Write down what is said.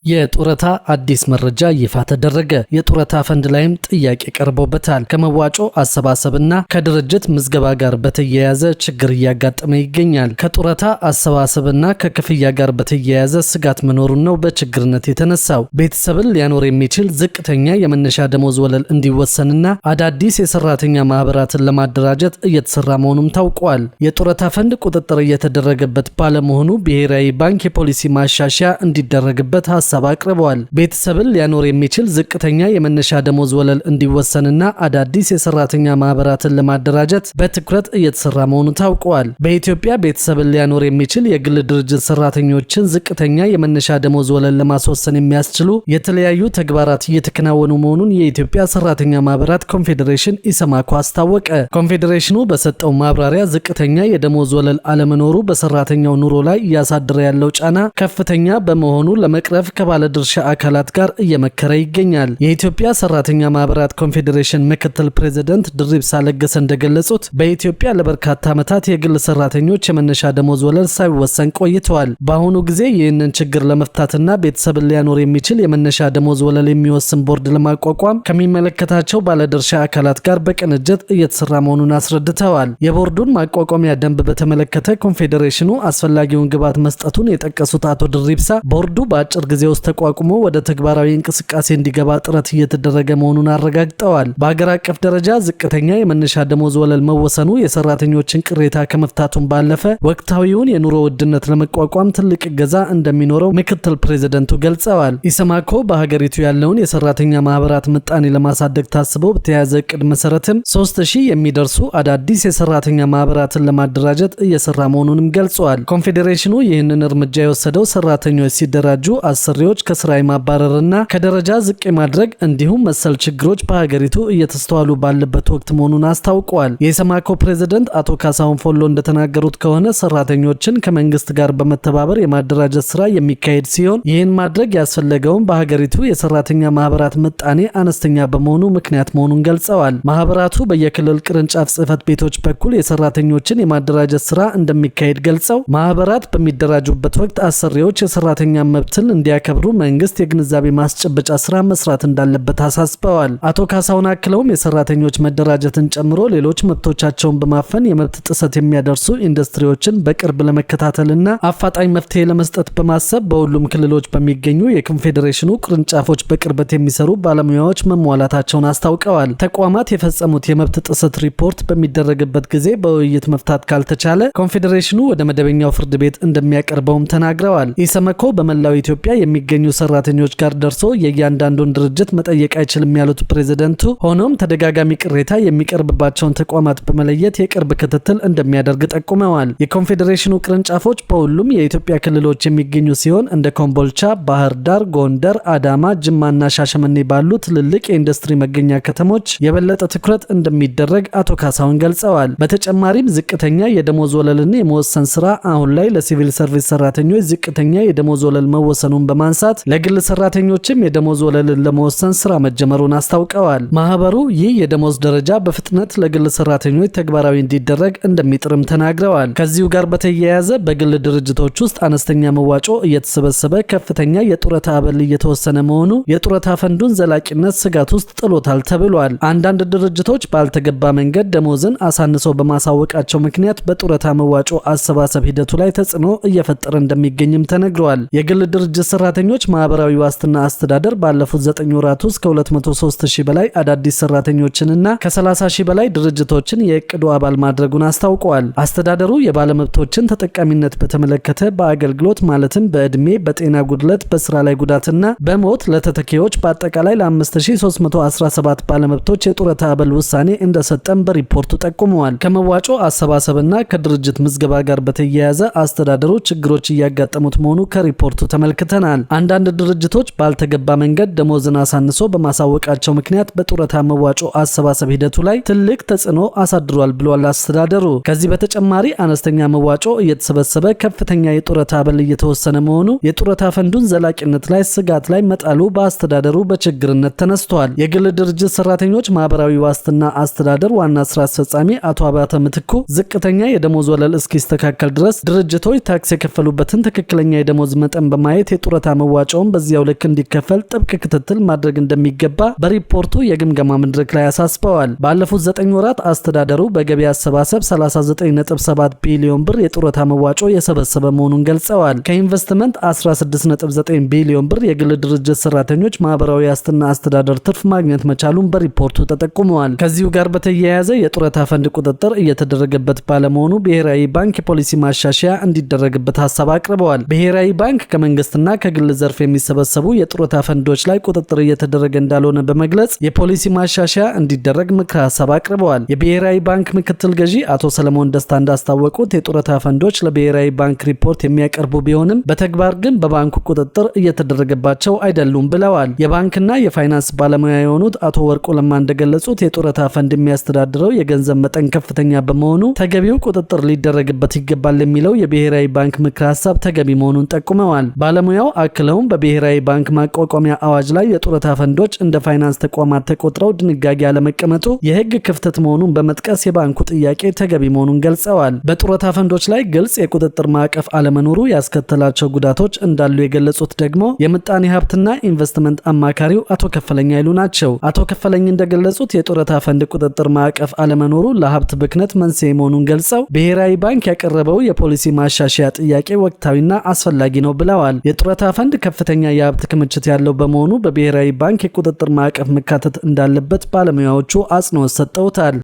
የጡረታ አዲስ መረጃ ይፋ ተደረገ። የጡረታ ፈንድ ላይም ጥያቄ ቀርቦበታል። ከመዋጮ አሰባሰብና ከድርጅት ምዝገባ ጋር በተያያዘ ችግር እያጋጠመ ይገኛል። ከጡረታ አሰባሰብና ከክፍያ ጋር በተያያዘ ስጋት መኖሩን ነው በችግርነት የተነሳው። ቤተሰብን ሊያኖር የሚችል ዝቅተኛ የመነሻ ደሞዝ ወለል እንዲወሰንና አዳዲስ የሰራተኛ ማህበራትን ለማደራጀት እየተሰራ መሆኑም ታውቋል። የጡረታ ፈንድ ቁጥጥር እየተደረገበት ባለመሆኑ ብሔራዊ ባንክ የፖሊሲ ማሻሻያ እንዲደረግበት ሀሳብ አቅርበዋል። ቤተሰብን ሊያኖር የሚችል ዝቅተኛ የመነሻ ደሞዝ ወለል እንዲወሰንና አዳዲስ የሰራተኛ ማህበራትን ለማደራጀት በትኩረት እየተሰራ መሆኑ ታውቋል። በኢትዮጵያ ቤተሰብን ሊያኖር የሚችል የግል ድርጅት ሰራተኞችን ዝቅተኛ የመነሻ ደሞዝ ወለል ለማስወሰን የሚያስችሉ የተለያዩ ተግባራት እየተከናወኑ መሆኑን የኢትዮጵያ ሰራተኛ ማህበራት ኮንፌዴሬሽን ኢሰማኮ አስታወቀ። ኮንፌዴሬሽኑ በሰጠው ማብራሪያ ዝቅተኛ የደሞዝ ወለል አለመኖሩ በሰራተኛው ኑሮ ላይ እያሳደረ ያለው ጫና ከፍተኛ በመሆኑ ለመቅረፍ ከባለድርሻ አካላት ጋር እየመከረ ይገኛል። የኢትዮጵያ ሰራተኛ ማህበራት ኮንፌዴሬሽን ምክትል ፕሬዝዳንት ድሪብሳ ለገሰ እንደገለጹት በኢትዮጵያ ለበርካታ ዓመታት የግል ሰራተኞች የመነሻ ደሞዝ ወለል ሳይወሰን ቆይተዋል። በአሁኑ ጊዜ ይህንን ችግር ለመፍታትና ቤተሰብን ሊያኖር የሚችል የመነሻ ደሞዝ ወለል የሚወስን ቦርድ ለማቋቋም ከሚመለከታቸው ባለድርሻ አካላት ጋር በቅንጅት እየተሰራ መሆኑን አስረድተዋል። የቦርዱን ማቋቋሚያ ደንብ በተመለከተ ኮንፌዴሬሽኑ አስፈላጊውን ግብዓት መስጠቱን የጠቀሱት አቶ ድሪብሳ ቦርዱ በአጭር ጊዜ ውስጥ ተቋቁሞ ወደ ተግባራዊ እንቅስቃሴ እንዲገባ ጥረት እየተደረገ መሆኑን አረጋግጠዋል። በአገር አቀፍ ደረጃ ዝቅተኛ የመነሻ ደሞዝ ወለል መወሰኑ የሰራተኞችን ቅሬታ ከመፍታቱን ባለፈ ወቅታዊውን የኑሮ ውድነት ለመቋቋም ትልቅ እገዛ እንደሚኖረው ምክትል ፕሬዝዳንቱ ገልጸዋል። ኢሰማኮ በሀገሪቱ ያለውን የሰራተኛ ማህበራት ምጣኔ ለማሳደግ ታስቦ በተያያዘ እቅድ መሰረትም 3000 የሚደርሱ አዳዲስ የሰራተኛ ማህበራትን ለማደራጀት እየሰራ መሆኑንም ገልጸዋል። ኮንፌዴሬሽኑ ይህንን እርምጃ የወሰደው ሰራተኞች ሲደራጁ አሰሪዎች ከስራ የማባረርና ከደረጃ ዝቅ ማድረግ እንዲሁም መሰል ችግሮች በሀገሪቱ እየተስተዋሉ ባለበት ወቅት መሆኑን አስታውቀዋል። የኢሰማኮ ፕሬዝዳንት አቶ ካሳሁን ፎሎ እንደተናገሩት ከሆነ ሰራተኞችን ከመንግስት ጋር በመተባበር የማደራጀት ስራ የሚካሄድ ሲሆን ይህን ማድረግ ያስፈለገውን በሀገሪቱ የሰራተኛ ማህበራት ምጣኔ አነስተኛ በመሆኑ ምክንያት መሆኑን ገልጸዋል። ማህበራቱ በየክልል ቅርንጫፍ ጽህፈት ቤቶች በኩል የሰራተኞችን የማደራጀት ስራ እንደሚካሄድ ገልጸው ማህበራት በሚደራጁበት ወቅት አሰሪዎች የሰራተኛ መብትን እንዲያከብሩ መንግስት የግንዛቤ ማስጨበጫ ስራ መስራት እንዳለበት አሳስበዋል። አቶ ካሳሁን አክለውም የሰራተኞች መደራጀትን ጨምሮ ሌሎች መብቶቻቸውን በማፈን የመብት ጥሰት የሚያደርሱ ኢንዱስትሪዎችን በቅርብ ለመከታተልና አፋጣኝ መፍትሄ ለመስጠት በማሰብ በሁሉም ክልሎች በሚገኙ የኮንፌዴሬሽኑ ቅርንጫፎች በቅርበት የሚሰሩ ባለሙያዎች መሟላታቸውን አስታውቀዋል። ተቋማት የፈጸሙት የመብት ጥሰት ሪፖርት በሚደረግበት ጊዜ በውይይት መፍታት ካልተቻለ ኮንፌዴሬሽኑ ወደ መደበኛው ፍርድ ቤት እንደሚያቀርበውም ተናግረዋል። ኢሰመኮ በመላው ኢትዮጵያ የሚገኙ ሰራተኞች ጋር ደርሶ የእያንዳንዱን ድርጅት መጠየቅ አይችልም ያሉት ፕሬዝዳንቱ ሆኖም ተደጋጋሚ ቅሬታ የሚቀርብባቸውን ተቋማት በመለየት የቅርብ ክትትል እንደሚያደርግ ጠቁመዋል። የኮንፌዴሬሽኑ ቅርንጫፎች በሁሉም የኢትዮጵያ ክልሎች የሚገኙ ሲሆን እንደ ኮምቦልቻ፣ ባህር ዳር፣ ጎንደር፣ አዳማ፣ ጅማና ሻሸመኔ ባሉ ትልልቅ የኢንዱስትሪ መገኛ ከተሞች የበለጠ ትኩረት እንደሚደረግ አቶ ካሳሁን ገልጸዋል። በተጨማሪም ዝቅተኛ የደሞዝ ወለልን የመወሰን ስራ አሁን ላይ ለሲቪል ሰርቪስ ሰራተኞች ዝቅተኛ የደሞዝ ወለል መወሰኑን በማንሳት ለግል ሰራተኞችም የደሞዝ ወለልን ለመወሰን ስራ መጀመሩን አስታውቀዋል። ማህበሩ ይህ የደሞዝ ደረጃ በፍጥነት ለግል ሰራተኞች ተግባራዊ እንዲደረግ እንደሚጥርም ተናግረዋል። ከዚሁ ጋር በተያያዘ በግል ድርጅቶች ውስጥ አነስተኛ መዋጮ እየተሰበሰበ ከፍተኛ የጡረታ አበል እየተወሰነ መሆኑ የጡረታ ፈንዱን ዘላቂነት ስጋት ውስጥ ጥሎታል ተብሏል። አንዳንድ ድርጅቶች ባልተገባ መንገድ ደሞዝን አሳንሰው በማሳወቃቸው ምክንያት በጡረታ መዋጮ አሰባሰብ ሂደቱ ላይ ተጽዕኖ እየፈጠረ እንደሚገኝም ተነግሯል። የግል ድርጅት ሰራተኞች ማህበራዊ ዋስትና አስተዳደር ባለፉት 9 ወራት ውስጥ ከ203,000 በላይ አዳዲስ ሰራተኞችንና ከ30,000 በላይ ድርጅቶችን የእቅዱ አባል ማድረጉን አስታውቀዋል። አስተዳደሩ የባለመብቶችን ተጠቃሚነት በተመለከተ በአገልግሎት ማለትም በእድሜ፣ በጤና ጉድለት፣ በስራ ላይ ጉዳትና በሞት ለተተኪዎች በአጠቃላይ ለ5317 ባለመብቶች የጡረታ አበል ውሳኔ እንደሰጠም በሪፖርቱ ጠቁመዋል። ከመዋጮ አሰባሰብና ከድርጅት ምዝገባ ጋር በተያያዘ አስተዳደሩ ችግሮች እያጋጠሙት መሆኑ ከሪፖርቱ ተመልክተናል። አንዳንድ ድርጅቶች ባልተገባ መንገድ ደሞዝን አሳንሶ በማሳወቃቸው ምክንያት በጡረታ መዋጮ አሰባሰብ ሂደቱ ላይ ትልቅ ተጽዕኖ አሳድሯል ብሏል አስተዳደሩ። ከዚህ በተጨማሪ አነስተኛ መዋጮ እየተሰበሰበ ከፍተኛ የጡረታ አበል እየተወሰነ መሆኑ የጡረታ ፈንዱን ዘላቂነት ላይ ስጋት ላይ መጣሉ በአስተዳደሩ በችግርነት ተነስቷል። የግል ድርጅት ሰራተኞች ማህበራዊ ዋስትና አስተዳደር ዋና ስራ አስፈጻሚ አቶ አባተ ምትኩ ዝቅተኛ የደሞዝ ወለል እስኪስተካከል ድረስ ድርጅቶች ታክስ የከፈሉበትን ትክክለኛ የደሞዝ መጠን በማየት የጡረታ መዋጮውን በዚያው ልክ እንዲከፈል ጥብቅ ክትትል ማድረግ እንደሚገባ በሪፖርቱ የግምገማ መድረክ ላይ አሳስበዋል። ባለፉት 9 ወራት አስተዳደሩ በገቢ አሰባሰብ 39.7 ቢሊዮን ብር የጡረታ መዋጮ የሰበሰበ መሆኑን ገልጸዋል። ከኢንቨስትመንት 16.9 ቢሊዮን ብር የግል ድርጅት ሰራተኞች ማህበራዊ ዋስትና አስተዳደር ትርፍ ማግኘት መቻሉን በሪፖርቱ ተጠቁመዋል። ከዚሁ ጋር በተያያዘ የጡረታ ፈንድ ቁጥጥር እየተደረገበት ባለመሆኑ ብሔራዊ ባንክ የፖሊሲ ማሻሻያ እንዲደረግበት ሀሳብ አቅርበዋል። ብሔራዊ ባንክ ከመንግስትና ከግል ዘርፍ የሚሰበሰቡ የጡረታ ፈንዶች ላይ ቁጥጥር እየተደረገ እንዳልሆነ በመግለጽ የፖሊሲ ማሻሻያ እንዲደረግ ምክረ ሀሳብ አቅርበዋል። የብሔራዊ ባንክ ምክትል ገዢ አቶ ሰለሞን ደስታ እንዳስታወቁት የጡረታ ፈንዶች ለብሔራዊ ባንክ ሪፖርት የሚያቀርቡ ቢሆንም በተግባር ግን በባንኩ ቁጥጥር እየተደረገባቸው አይደሉም ብለዋል። የባንክና የፋይናንስ ባለሙያ የሆኑት አቶ ወርቁ ለማ እንደገለጹት የጡረታ ፈንድ የሚያስተዳድረው የገንዘብ መጠን ከፍተኛ በመሆኑ ተገቢው ቁጥጥር ሊደረግበት ይገባል የሚለው የብሔራዊ ባንክ ምክረ ሀሳብ ተገቢ መሆኑን ጠቁመዋል። ባለሙያው አክለውም በብሔራዊ ባንክ ማቋቋሚያ አዋጅ ላይ የጡረታ ፈንዶች እንደ ፋይናንስ ተቋማት ተቆጥረው ድንጋጌ አለመቀመጡ የህግ ክፍተት መሆኑን በመጥቀስ የባንኩ ጥያቄ ተገቢ መሆኑን ገልጸዋል። በጡረታ ፈንዶች ላይ ግልጽ የቁጥጥር ማዕቀፍ አለመኖሩ ያስከተላቸው ጉዳቶች እንዳሉ የገለጹት ደግሞ የምጣኔ ሀብትና ኢንቨስትመንት አማካሪው አቶ ከፈለኝ ኃይሉ ናቸው። አቶ ከፈለኝ እንደገለጹት የጡረታ ፈንድ ቁጥጥር ማዕቀፍ አለመኖሩ ለሀብት ብክነት መንስኤ መሆኑን ገልጸው ብሔራዊ ባንክ ያቀረበው የፖሊሲ ማሻሻያ ጥያቄ ወቅታዊና አስፈላጊ ነው ብለዋል። የጡረታ ፈንድ ከፍተኛ የሀብት ክምችት ያለው በመሆኑ በብሔራዊ ባንክ የቁጥጥር ማዕቀፍ መካተት እንዳለበት ባለሙያዎቹ አጽንኦት ሰጥተውታል።